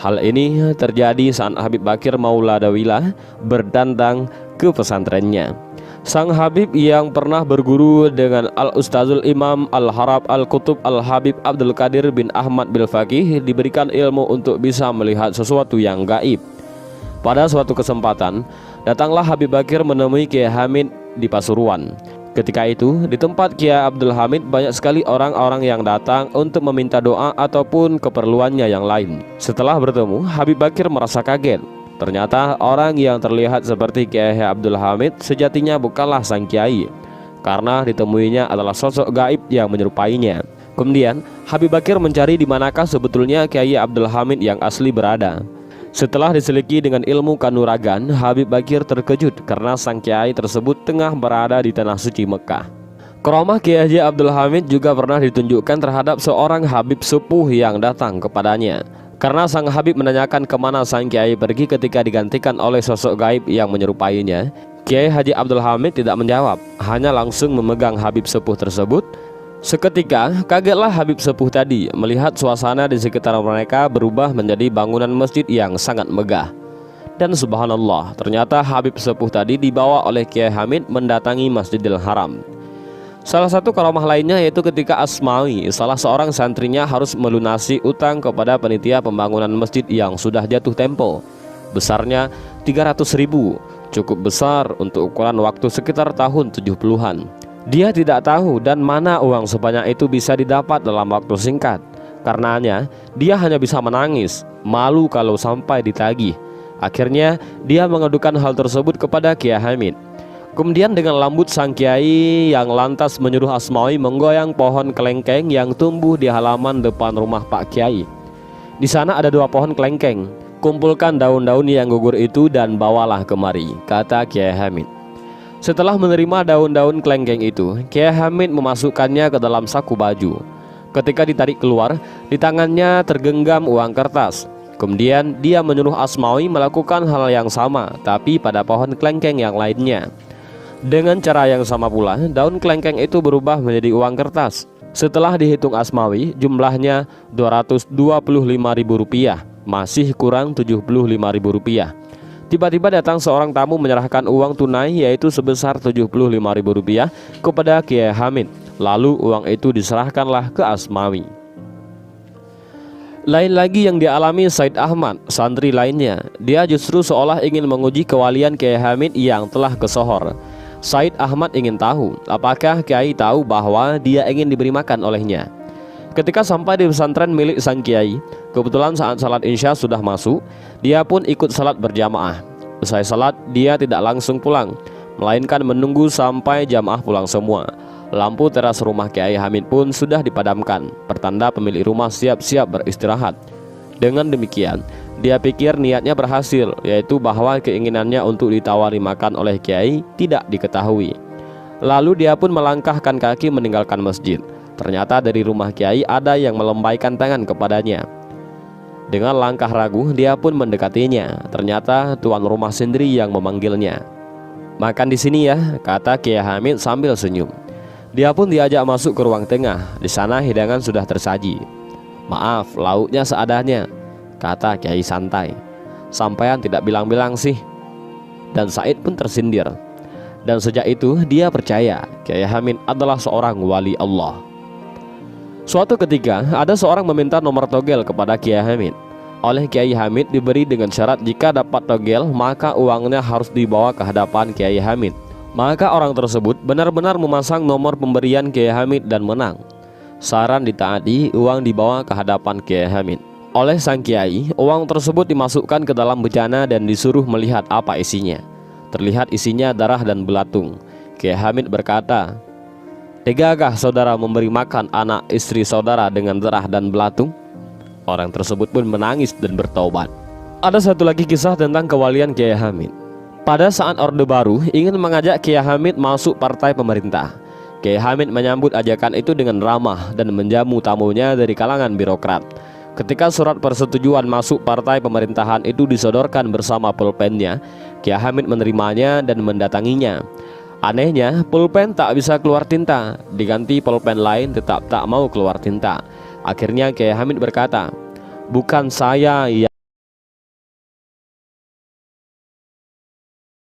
Hal ini terjadi saat Habib Bakir Maula Dawilah berdatang ke pesantrennya. Sang Habib yang pernah berguru dengan Al-Ustazul Imam Al-Harab Al-Qutub Al-Habib Abdul Qadir bin Ahmad bil Faqih diberikan ilmu untuk bisa melihat sesuatu yang gaib. Pada suatu kesempatan, datanglah Habib Bakir menemui Kiai Hamid di Pasuruan. Ketika itu, di tempat Kiai Abdul Hamid banyak sekali orang-orang yang datang untuk meminta doa ataupun keperluannya yang lain. Setelah bertemu, Habib Bakir merasa kaget. Ternyata orang yang terlihat seperti Kiai Abdul Hamid sejatinya bukanlah sang kiai, karena ditemuinya adalah sosok gaib yang menyerupainya. Kemudian, Habib Bakir mencari di manakah sebetulnya Kiai Abdul Hamid yang asli berada. Setelah diselidiki dengan ilmu kanuragan, Habib Bakir terkejut karena sang kiai tersebut tengah berada di tanah suci Mekah. Karamah Kiai Haji Abdul Hamid juga pernah ditunjukkan terhadap seorang Habib sepuh yang datang kepadanya. Karena sang Habib menanyakan kemana sang kiai pergi ketika digantikan oleh sosok gaib yang menyerupainya, Kiai Haji Abdul Hamid tidak menjawab, hanya langsung memegang Habib sepuh tersebut. Seketika kagetlah Habib sepuh tadi melihat suasana di sekitar mereka berubah menjadi bangunan masjid yang sangat megah. Dan subhanallah, ternyata Habib sepuh tadi dibawa oleh Kiai Hamid mendatangi Masjidil Haram. Salah satu karamah lainnya yaitu ketika Asmawi, salah seorang santrinya, harus melunasi utang kepada panitia pembangunan masjid yang sudah jatuh tempo. Besarnya 300.000, cukup besar untuk ukuran waktu sekitar tahun 70-an. Dia tidak tahu dan mana uang sebanyak itu bisa didapat dalam waktu singkat. Karenanya dia hanya bisa menangis, malu kalau sampai ditagih. Akhirnya dia mengadukan hal tersebut kepada Kiai Hamid. Kemudian dengan lembut sang kiai yang lantas menyuruh Asmawi menggoyang pohon kelengkeng yang tumbuh di halaman depan rumah Pak Kiai. Di sana ada 2 pohon kelengkeng. Kumpulkan daun-daun yang gugur itu dan bawalah kemari, kata Kiai Hamid. Setelah menerima daun-daun kelengkeng itu, Kiai Hamid memasukkannya ke dalam saku baju. Ketika ditarik keluar, di tangannya tergenggam uang kertas. Kemudian dia menyuruh Asmawi melakukan hal yang sama, tapi pada pohon kelengkeng yang lainnya. Dengan cara yang sama pula, daun kelengkeng itu berubah menjadi uang kertas. Setelah dihitung Asmawi, jumlahnya Rp225.000, masih kurang Rp75.000. Tiba-tiba datang seorang tamu menyerahkan uang tunai yaitu sebesar Rp75.000 kepada Kiai Hamid. Lalu uang itu diserahkanlah ke Asmawi. Lain lagi yang dialami Said Ahmad, santri lainnya. Dia justru seolah ingin menguji kewalian Kiai Hamid yang telah kesohor. Said Ahmad ingin tahu apakah Kiai tahu bahwa dia ingin diberi makan olehnya. Ketika sampai di pesantren milik sang kiai, kebetulan saat salat Isya sudah masuk, dia pun ikut salat berjamaah. Usai salat, dia tidak langsung pulang, melainkan menunggu sampai jamaah pulang semua. Lampu teras rumah Kiai Hamid pun sudah dipadamkan, pertanda pemilik rumah siap-siap beristirahat. Dengan demikian, dia pikir niatnya berhasil, yaitu bahwa keinginannya untuk ditawari makan oleh Kiai tidak diketahui. Lalu dia pun melangkahkan kaki meninggalkan masjid. Ternyata dari rumah Kiai ada yang melambaikan tangan kepadanya. Dengan langkah ragu, dia pun mendekatinya. Ternyata tuan rumah sendiri yang memanggilnya. "Makan di sini ya," kata Kiai Hamid sambil senyum. Dia pun diajak masuk ke ruang tengah. Di sana hidangan sudah tersaji. "Maaf, lauknya seadanya," kata Kiai santai. "Sampean tidak bilang-bilang sih." Dan Said pun tersindir. Dan sejak itu dia percaya Kiai Hamid adalah seorang wali Allah. Suatu ketika ada seorang meminta nomor togel kepada Kiai Hamid. Oleh Kiai Hamid diberi dengan syarat jika dapat togel maka uangnya harus dibawa ke hadapan Kiai Hamid. Maka orang tersebut benar-benar memasang nomor pemberian Kiai Hamid dan menang. Saran ditaati, uang dibawa ke hadapan Kiai Hamid. Oleh sang kiai, uang tersebut dimasukkan ke dalam bejana dan disuruh melihat apa isinya. Terlihat isinya darah dan belatung. Kiai Hamid berkata, "Tegakah saudara memberi makan anak istri saudara dengan darah dan belatung?" Orang tersebut pun menangis dan bertaubat. Ada satu lagi kisah tentang kewalian Kiai Hamid. Pada saat Orde Baru ingin mengajak Kiai Hamid masuk partai pemerintah, Kiai Hamid menyambut ajakan itu dengan ramah dan menjamu tamunya dari kalangan birokrat. Ketika surat persetujuan masuk partai pemerintahan itu disodorkan bersama pulpennya, Kiai Hamid menerimanya dan mendatanginya. Anehnya, pulpen tak bisa keluar tinta, diganti pulpen lain tetap tak mau keluar tinta. Akhirnya Kiai Hamid berkata, "Bukan saya yang